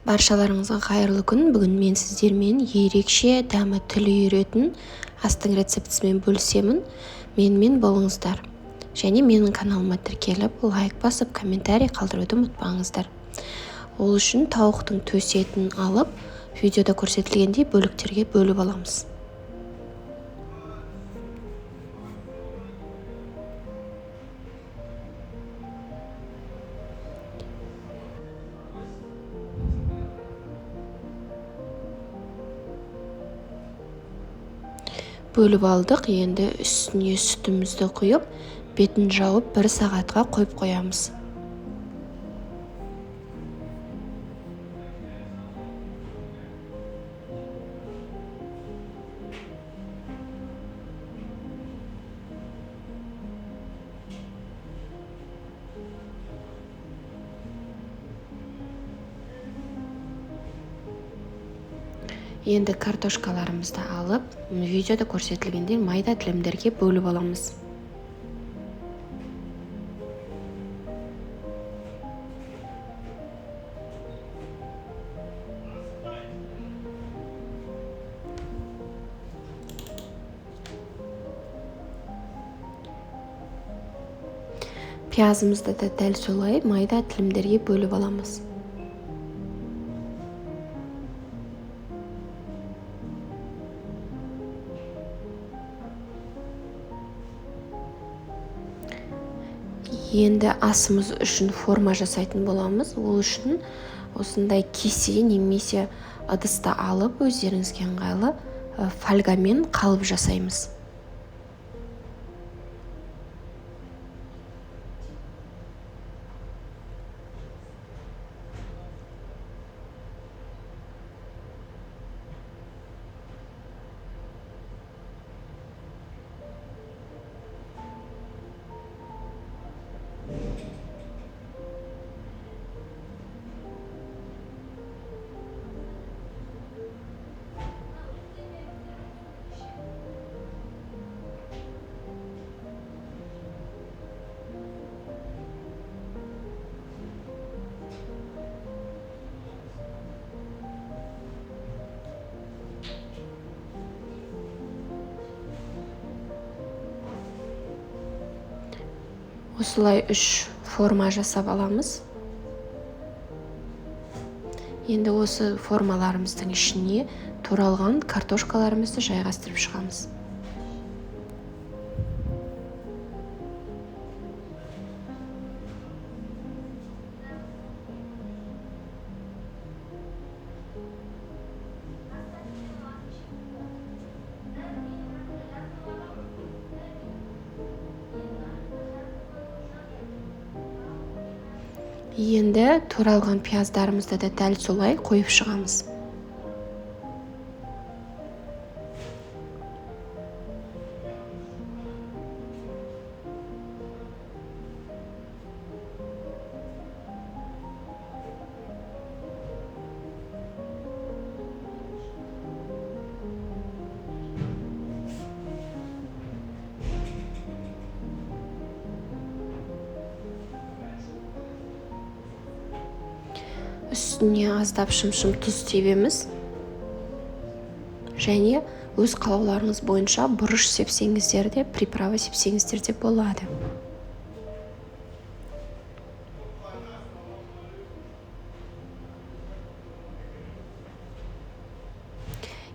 Баршаларыңызға қайырлы күн. Бүгін мен сіздермен ерекше дәмі тіл үйіретін астың рецептісімен бөлісемін. Менімен болыңыздар. Және менің каналыма тіркеліп, лайк басып, комментарий қалдыруды ұмытпаңыздар. Ол үшін тауықтың төс етін алып, видеода көрсетілгендей бөліктерге бөліп аламыз. Бөліп алдық, енді үстіне сүтімізді құйып, бетін жауып 1 сағатқа қойып қоямыз. Енді картошкаларымызды алып, видеода көрсетілгендей майда тілімдерге бөліп аламыз. Пиязымызды да дәл солай майда тілімдерге бөліп аламыз. Енді асымыз үшін форма жасайтын боламыз. Ол үшін осындай кесе немесе ыдысты алып, өздеріңізге ыңғайлы фольгамен қалып жасаймыз. Осылай 3 форма жасап аламыз. Енді осы формаларымыздың ішіне туралған картошкаларымызды жайғастырып шығамыз. Енді туралған пияздарымызды да дәл солай қойып шығамыз. Үстіне аздап шым-шым тұз себеміз. Және өз қалауларыңыз бойынша бұрыш сепсеңіздер де, приправа сепсеңіздер де болады.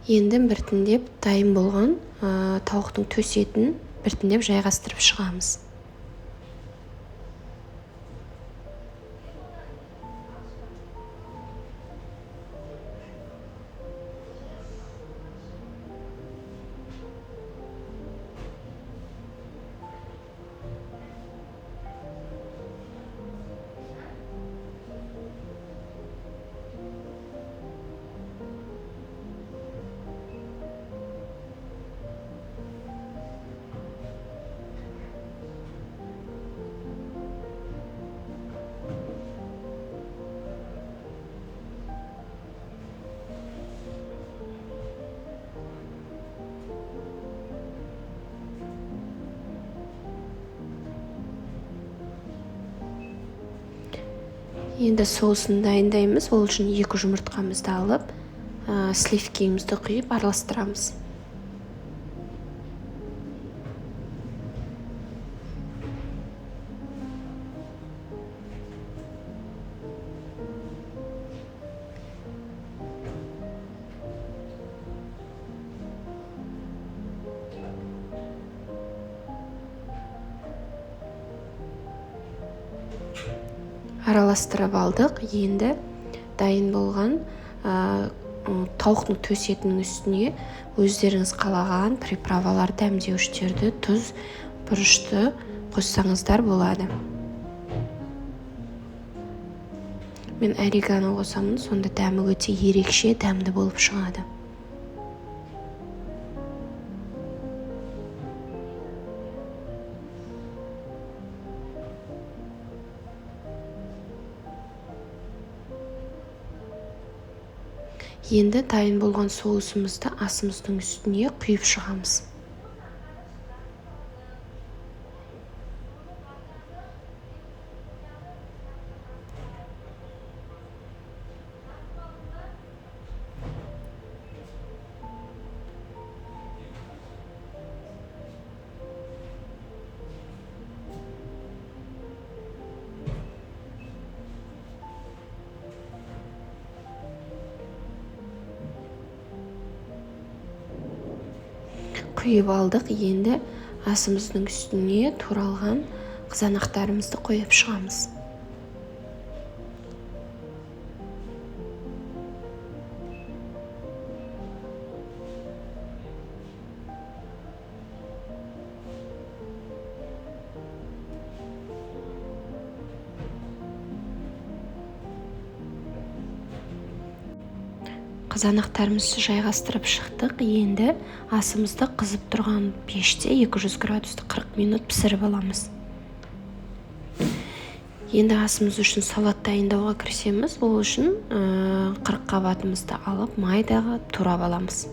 Енді біртіндеп дайын болған тауықтың төс етін біртіндеп жайғастырып шығамыз. Енді соусын дайындаймыз. Ол үшін 2 жұмыртқамызды алып, сливкемізді құйып араластырамыз. Араластырып алдық. Енді дайын болған тауықтың төс етінің үстіне өздеріңіз қалаған приправалар, дәмдеуіштерді, тұз, бұрышты қоссаңыздар болады. Мен орегано қосамын, сонда дәмі өте ерекше, дәмді болып шығады. Енді дайын болған соусымызды асымыздың үстіне құйып шығамыз. Құйып алдық. Енді асымыздың үстіне туралған қызанақтарымызды қойып шығамыз. Қызанақтарымызды жайғастырып шықтық. Енді асымызды қызып тұрған пеште 200 градуста 40 минут пісіріп аламыз. Енді асымыз үшін салат дайындауға кірісеміз. Ол үшін 40 қабатымызды алып майдағы турап аламыз.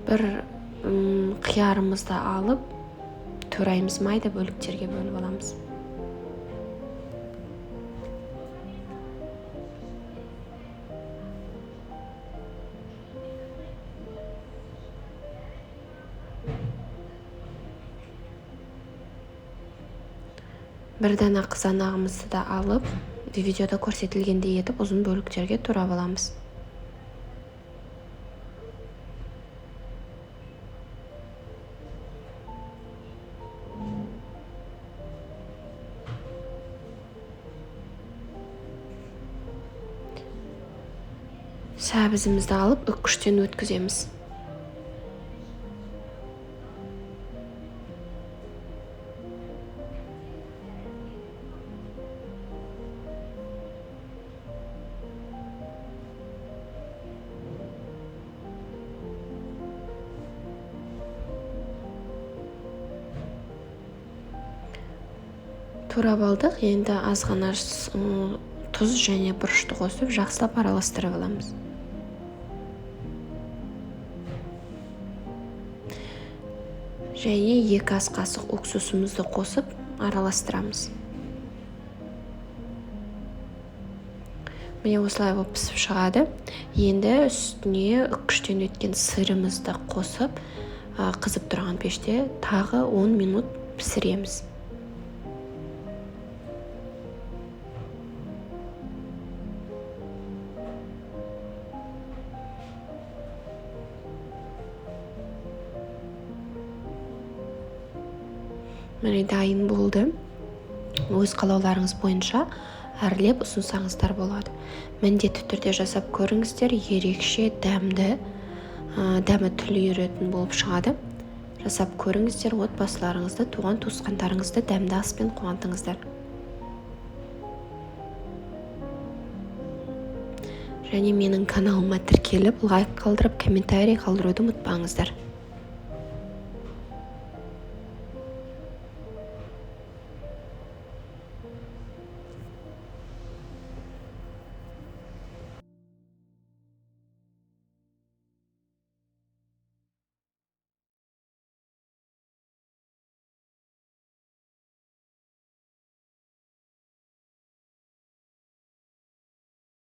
Бір қиярымызды алып, тураймыз, майда бөліктерге бөліп аламыз. Бір дана қызанағымызды да алып, видеода көрсетілгендей етіп ұзын бөліктерге турап аламыз. Сәбізімізді алып үккіштен өткіземіз. Турап алдық. Енді аз ғана тұз және бұрышты қосып, жақсылап араластырып аламыз. Және 2 ас қасық уксусымызды қосып араластырамыз. Міне осылай болып пісіп шығады. Енді үстіне үккіштен өткен сырымызды қосып, қызып тұрған пеште тағы 10 минут пісіреміз. Міне дайын болды. Өз қалауларыңыз бойынша әрлеп ұсынсаңыздар болады. Міндетті түрде жасап көріңіздер. Ерекше дәмді, дәмі тіл үйіретін болып шығады. Жасап көріңіздер, отбасыларыңызды, туған туысқандарыңызды дәмді аспен қуантыңыздар. және менің каналыма тіркеліп лайк қалдырып комментарий қалдыруды ұмытпаңыздар.